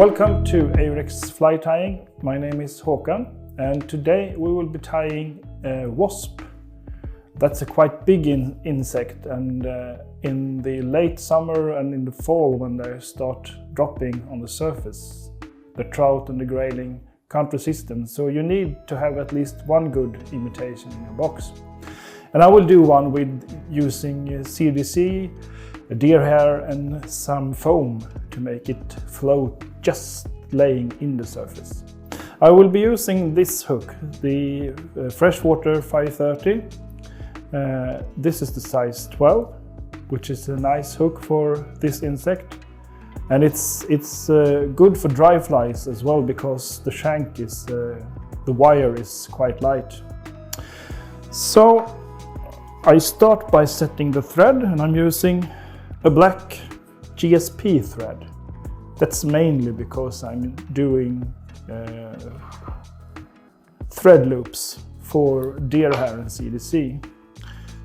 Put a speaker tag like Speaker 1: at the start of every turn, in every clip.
Speaker 1: Welcome to Ahrex fly tying. My name is Håkan, and today we will be tying a wasp. That's a quite big insect, and in the late summer and in the fall, when they start dropping on the surface, the trout and the grayling can't resist them, so you need to have at least one good imitation in your box. And I will do one with using CDC, a deerhair and some foam to make it float just laying in the surface. I will be using this hook, the freshwater 530. This is the size 12, which is a nice hook for this insect. And it's good for dry flies as well, because the shank is, the wire is quite light. So I start by setting the thread, and I'm using a black GSP thread. That's mainly because I'm doing thread loops for deerhair and CDC.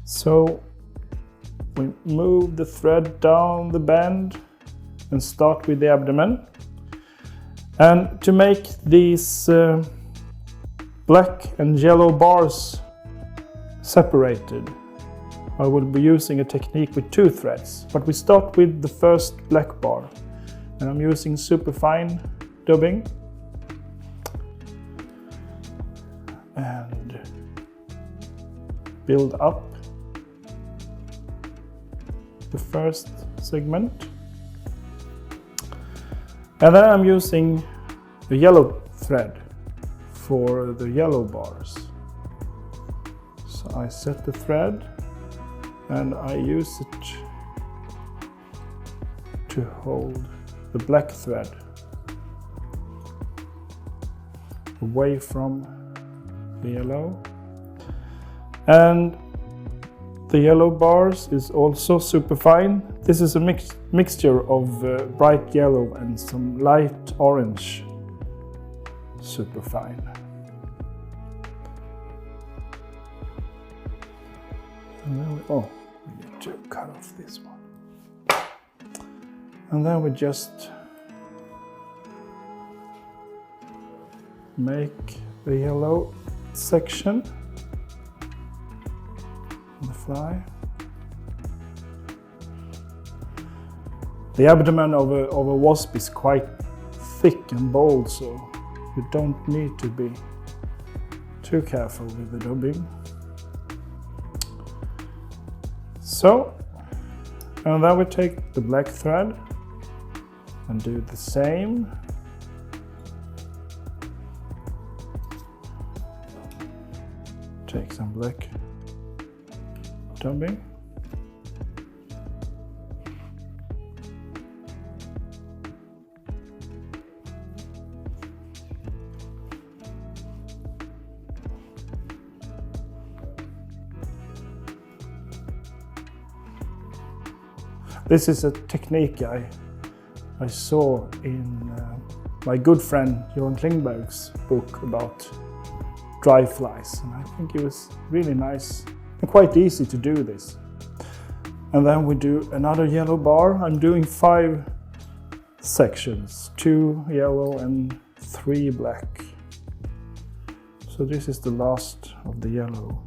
Speaker 1: So we move the thread down the band and start with the abdomen. And to make these black and yellow bars separated, I will be using a technique with 2 threads, but we start with the first black bar, and I'm using Superfine dubbing and build up the first segment, and then I'm using the yellow thread for the yellow bars. So I set the thread and I use it to hold the black thread away from the yellow. And the yellow bars is also Superfine. This is a mixture of bright yellow and some light orange Superfine. And then we need to cut off this one. And then we just make the yellow section on the fly. The abdomen of a wasp is quite thick and bold, so you don't need to be too careful with the dubbing. So, and then we take the black thread and do the same. Take some black dubbing. This is a technique I saw in my good friend Johan Klingberg's book about dry flies, and I think it was really nice and quite easy to do this. And then we do another yellow bar. I'm doing 5 sections, 2 yellow and 3 black. So this is the last of the yellow.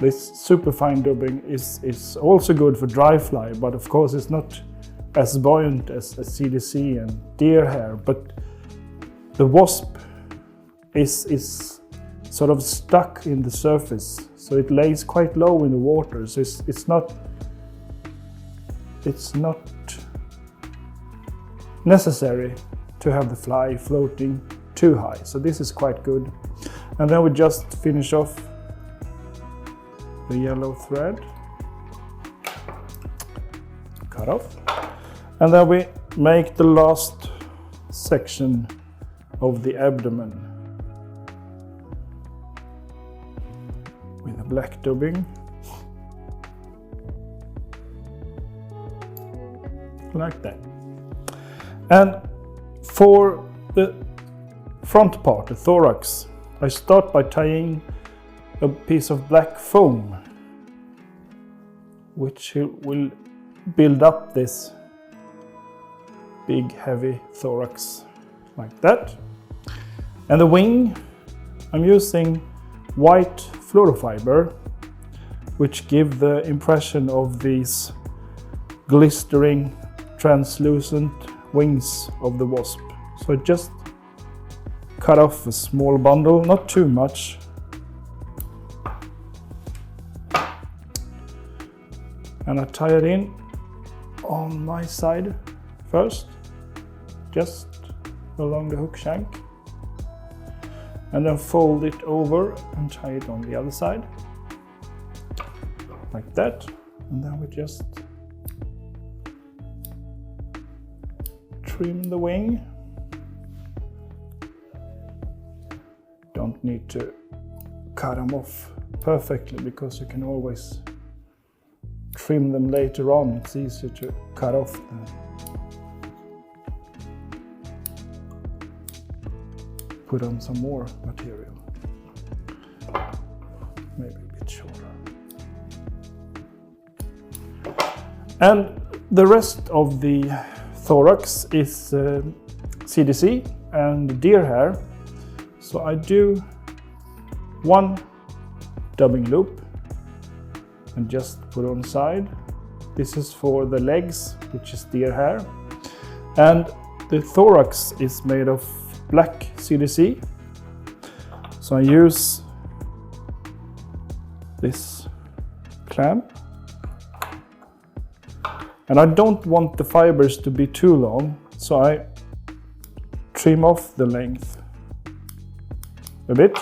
Speaker 1: This Superfine dubbing is also good for dry fly, but of course it's not as buoyant as CDC and deerhair. But the wasp is sort of stuck in the surface, so it lays quite low in the water. So it's not necessary to have the fly floating too high. So this is quite good. And then we just finish off the yellow thread, cut off, and then we make the last section of the abdomen with a black dubbing, like that. And for the front part, the thorax, I start by tying a piece of black foam, which will build up this big heavy thorax like that. And the wing, I'm using white Fluorofibre, which give the impression of these glistering, translucent wings of the wasp. So I just cut off a small bundle, not too much. And I tie it in on my side first, just along the hook shank. And then fold it over and tie it on the other side. Like that. And then we just trim the wing. Don't need to cut them off perfectly because you can always trim them later on. It's easier to cut off than put on some more material. Maybe a bit shorter. And the rest of the thorax is CDC and deer hair. So I do one dubbing loop and just put on side. This is for the legs, which is deer hair. And the thorax is made of black CDC. So I use this clamp. And I don't want the fibers to be too long, so I trim off the length a bit.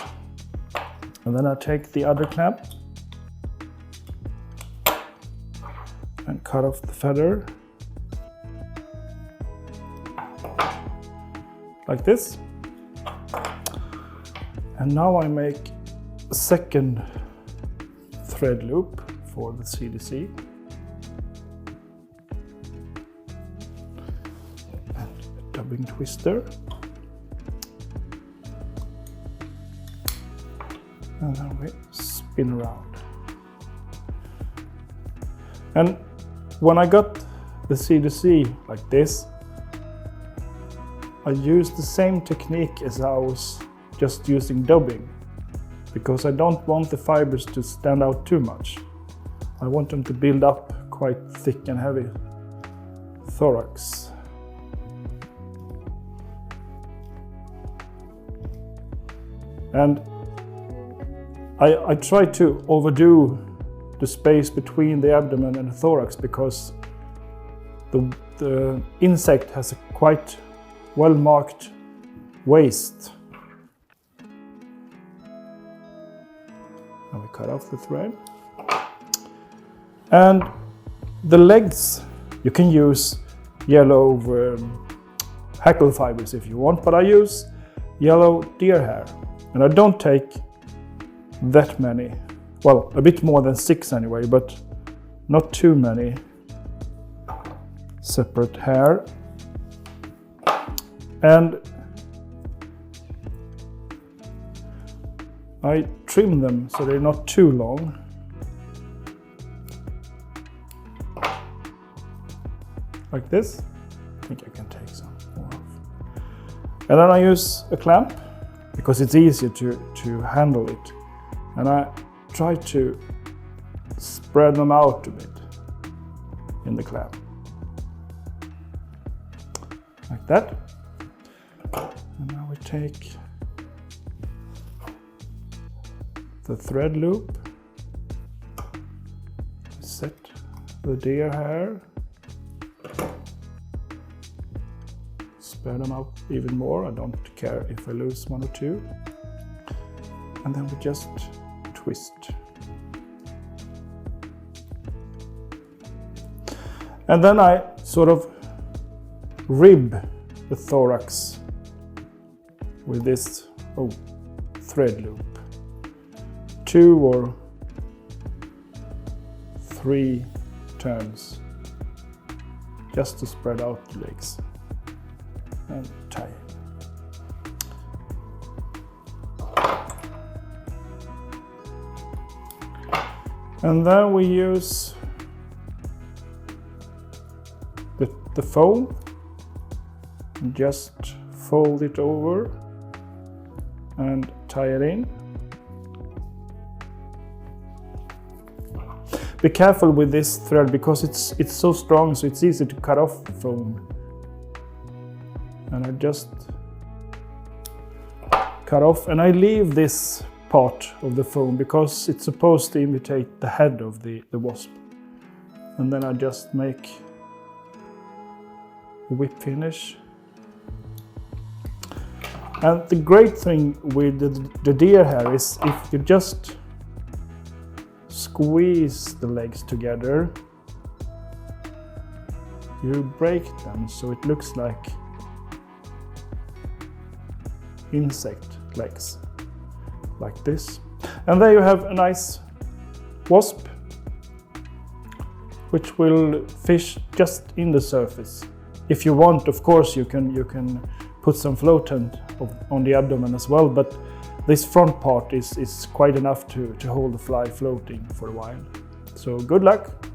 Speaker 1: And then I take the other clamp and cut off the feather like this. And now I make a second thread loop for the CDC. And a dubbing twister. And then we spin around. And when I got the CDC like this, I used the same technique as I was just using dubbing, because I don't want the fibers to stand out too much. I want them to build up quite thick and heavy thorax. And I try to overdo the space between the abdomen and the thorax because the insect has a quite well-marked waist. And we cut off the thread. And the legs, you can use yellow hackle fibers if you want, but I use yellow deer hair. And I don't take that many, well, a bit more than 6 anyway, but not too many separate hair. And I trim them so they're not too long. Like this. I think I can take some more off. And then I use a clamp because it's easier to handle it. And I try to spread them out a bit in the clamp. Like that. And now we take the thread loop, set the deer hair, spread them out even more. I don't care if I lose 1 or 2. And then we just twist. And then I sort of rib the thorax with this thread loop. 2 or 3 turns just to spread out the legs and tie. And then we use the foam, just fold it over and tie it in. Be careful with this thread because it's so strong, so it's easy to cut off the foam. And I just cut off, and I leave this part of the foam because it's supposed to imitate the head of the wasp. And then I just make a whip finish. And the great thing with the deer hair is if you just squeeze the legs together, you break them so it looks like insect legs, like this. And there you have a nice wasp, which will fish just in the surface. If you want, of course, you can put some floatant on the abdomen as well, but this front part is quite enough to hold the fly floating for a while. So good luck!